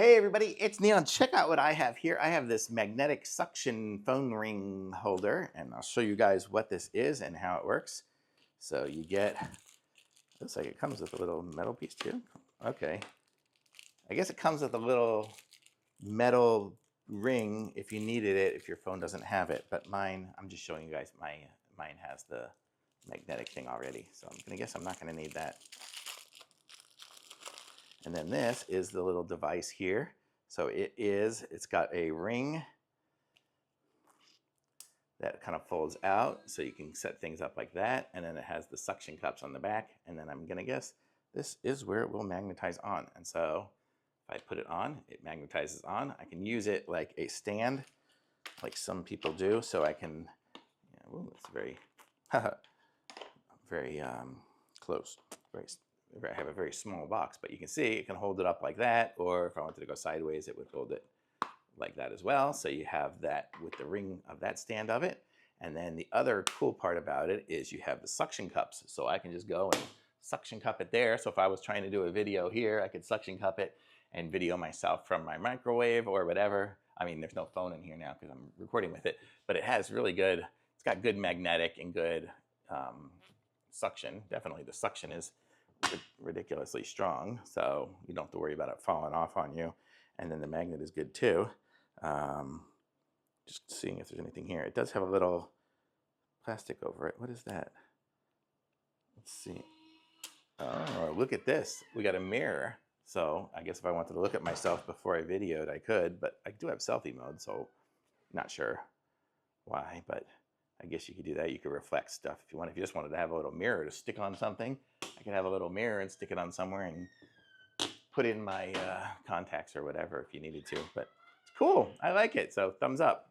Hey everybody, it's Neon. Check out what I have here. I have this magnetic suction phone ring holder, and I'll show you guys what this is and how it works. So you get, looks like it comes with a little metal piece too. Okay. I guess it comes with a little metal ring if you needed it, if your phone doesn't have it. But mine, I'm just showing you guys, mine has the magnetic thing already. So I'm gonna guess I'm not gonna need that. And then this is the little device here. So it's got a ring that kind of folds out so you can set things up like that. And then it has the suction cups on the back. And then I'm gonna guess this is where it will magnetize on. And so if I put it on, it magnetizes on. I can use it like a stand, like some people do. So I can, ooh, it's very, very close, I have a very small box, but you can see it can hold it up like that, or if I wanted to go sideways, it would hold it like that as well. So you have that with the ring of that stand of it. And then the other cool part about it is you have the suction cups. So I can just go and suction cup it there. So if I was trying to do a video here, I could suction cup it and video myself from my microwave or whatever. I mean, there's no phone in here now because I'm recording with it, but it has really good, it's got good magnetic and good suction. Definitely the suction is ridiculously strong, so you don't have to worry about it falling off on you. And then the magnet is good too. Just seeing if there's anything here. It does have a little plastic over it. What is that? Let's see. Oh, look at this. We got a mirror. So I guess if I wanted to look at myself before I videoed, I could, but I do have selfie mode, so not sure why, but I guess you could do that. You could reflect stuff if you want. If you just wanted to have a little mirror to stick on something, I could have a little mirror and stick it on somewhere and put in my contacts or whatever if you needed to. But it's cool. I like it. So thumbs up.